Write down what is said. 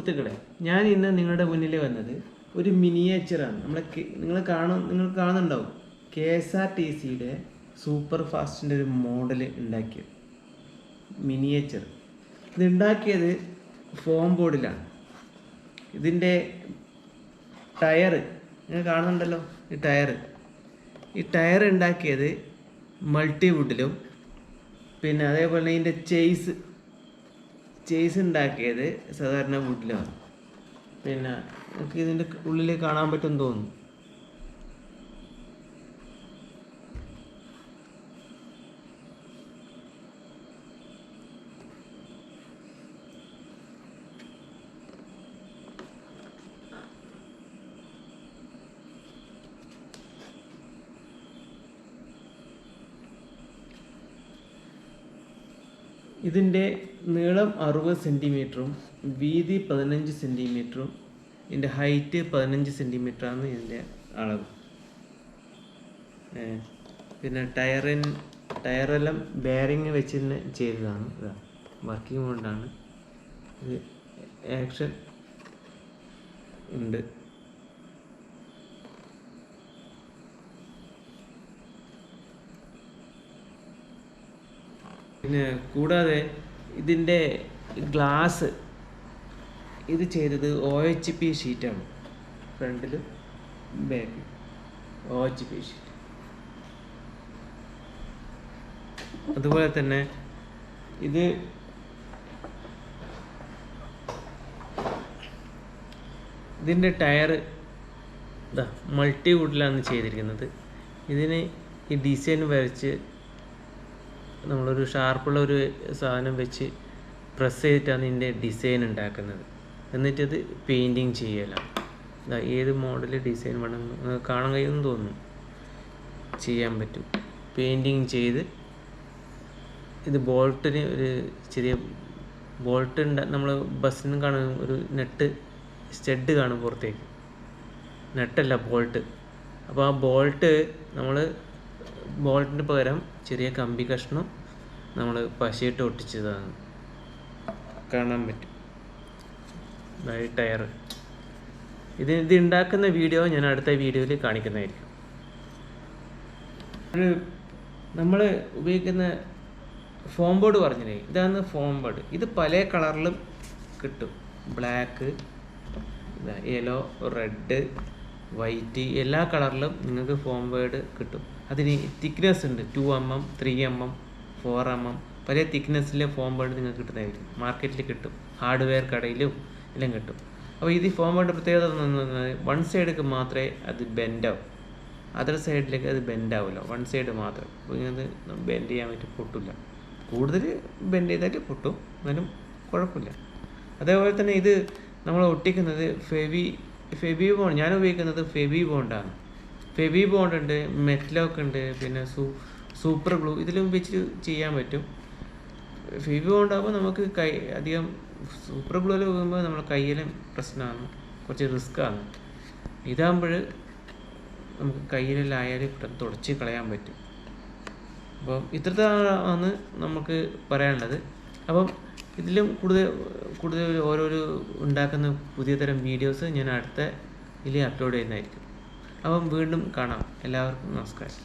സുഹൃത്തുക്കളെ, ഞാൻ ഇന്ന് നിങ്ങളുടെ മുന്നിൽ വന്നത് ഒരു മിനിയേച്ചറാണ്. നിങ്ങൾ കാണുന്നുണ്ടാവും, KSRTCയുടെ സൂപ്പർ ഫാസ്റ്റിൻ്റെ ഒരു മോഡൽ ഉണ്ടാക്കിയത്, മിനിയേച്ചർ. ഇത് ഉണ്ടാക്കിയത് ഫോം ബോർഡിലാണ്. ഇതിൻ്റെ ടയർ നിങ്ങൾ കാണുന്നുണ്ടല്ലോ, ഈ ടയർ ഉണ്ടാക്കിയത് മൾട്ടിവുഡിലും, പിന്നെ അതേപോലെ ഇതിൻ്റെ ചേസ് ഉണ്ടാക്കിയത് സാധാരണ വുഡിലാണ്. പിന്നെ നമുക്ക് ഇതിൻ്റെ ഉള്ളിൽ കാണാൻ പറ്റുമെന്ന് തോന്നുന്നു. ഇതിൻ്റെ നീളം 60 സെൻറ്റിമീറ്ററും വീതി 15 സെൻറ്റിമീറ്ററും ഇതിൻ്റെ ഹൈറ്റ് 15 സെൻറ്റിമീറ്ററാണ് ഇതിൻ്റെ അളവ്. പിന്നെ ടയറെല്ലാം ബെയറിങ് വെച്ച് തന്നെ ചെയ്തതാണ്. വർക്കിംഗ് കൊണ്ടാണ് ഇത്. ആക്ഷൻ ഉണ്ട്. പിന്നെ കൂടാതെ ഇതിൻ്റെ ഗ്ലാസ് ഇത് ചെയ്തത് OHP ഷീറ്റാണ്. ഫ്രണ്ടിലും ബാക്കിലും OHP ഷീറ്റ്. അതുപോലെ തന്നെ ഇതിൻ്റെ ടയർ മൾട്ടിവുഡിലാണ് ചെയ്തിരിക്കുന്നത്. ഇതിന് ഈ ഡിസൈൻ വരച്ച് നമ്മളൊരു ഷാർപ്പുള്ള ഒരു സാധനം വെച്ച് പ്രസ് ചെയ്തിട്ടാണ് ഇതിൻ്റെ ഡിസൈൻ ഉണ്ടാക്കുന്നത്. എന്നിട്ടത് പെയിൻറ്റിങ് ചെയ്യലാണ്. ഏത് മോഡൽ ഡിസൈൻ വേണമെന്ന് കാണാൻ കഴിയുമെന്ന് തോന്നുന്നു, ചെയ്യാൻ പറ്റും. പെയിൻറ്റിങ് ചെയ്ത് ഇത് ബോൾട്ടിന് ഒരു ചെറിയ ബോൾട്ട് നമ്മൾ ബസ്സിൽ നിന്ന് കാണും, ഒരു സ്റ്റഡ് കാണും പുറത്തേക്ക്, നെട്ടല്ല ബോൾട്ട്. അപ്പോൾ ആ ബോൾട്ടിന് പകരം ചെറിയ കമ്പി കഷ്ണം നമ്മൾ പശയിട്ട് ഒട്ടിച്ചതാണ്, കാണാൻ പറ്റും. ടയർ ഇത് ഉണ്ടാക്കുന്ന വീഡിയോ ഞാൻ അടുത്ത വീഡിയോയിൽ കാണിക്കുന്നതായിരിക്കും. നമ്മൾ ഉപയോഗിക്കുന്ന ഫോം ബോർഡ് പറഞ്ഞില്ലേ, ഇതാണ് ഫോം ബോർഡ്. ഇത് പല കളറിലും കിട്ടും. ബ്ലാക്ക്, യെല്ലോ, റെഡ്, വൈറ്റ്, എല്ലാ കളറിലും നിങ്ങൾക്ക് ഫോം ബോർഡ് കിട്ടും. അതിന് തിക്നെസ് ഉണ്ട്. 2 mm, 3 mm, 4 mm പല തിക്നെസ്സിലെ ഫോം ബോർഡ് നിങ്ങൾക്ക് കിട്ടുന്നതായിരിക്കും. മാർക്കറ്റിൽ കിട്ടും, ഹാർഡ്വെയർ കടയിലും എല്ലാം കിട്ടും. അപ്പോൾ ഇത് ഫോം ബോർഡ് പ്രത്യേകത വൺ സൈഡിലേക്ക് മാത്രമേ അത് ബെൻഡാവും, അതർ സൈഡിലേക്ക് അത് ബെൻഡാവില്ല. വൺ സൈഡ് മാത്രം. അപ്പോൾ ഇങ്ങനെ ബെൻഡ് ചെയ്യാൻ പറ്റും, പൊട്ടില്ല. കൂടുതൽ ബെൻഡ് ചെയ്താൽ പൊട്ടും, എന്നാലും കുഴപ്പമില്ല. അതേപോലെ തന്നെ ഇത് നമ്മൾ ഒട്ടിക്കുന്നത് ഫെവി ബോണ്ട്. ഞാൻ ഉപയോഗിക്കുന്നത് ഫെവി ബോണ്ടാണ്. ഫെവി ബോണ്ട് ഉണ്ട്, മെറ്റലോക്ക് ഉണ്ട്, പിന്നെ സൂപ്പർ ഗ്ലൂ, ഇതിലും വെച്ച് ചെയ്യാൻ പറ്റും. ഫെവി ബോണ്ടാകുമ്പോൾ നമുക്ക് അധികം സൂപ്പർ ഗ്ലൂവിൽ പോകുമ്പോൾ നമ്മൾ കയ്യിലും പ്രശ്നമാണ്, കുറച്ച് റിസ്ക്കാണ്. ഇതാകുമ്പോൾ നമുക്ക് കയ്യിലെല്ലാം ആയാലും പെട്ടെന്ന് തുടച്ച് കളയാൻ പറ്റും. അപ്പം ഇത്രയാണ് നമുക്ക് പറയാനുള്ളത്. അപ്പം ഇതിലും കൂടുതൽ ഓരോരോ ഉണ്ടാക്കുന്ന പുതിയ തരം വീഡിയോസ് ഞാൻ അടുത്ത ഇതിൽ അപ്ലോഡ് ചെയ്യുന്നതായിരിക്കും. അപ്പം വീണ്ടും കാണാം. എല്ലാവർക്കും നമസ്കാരം.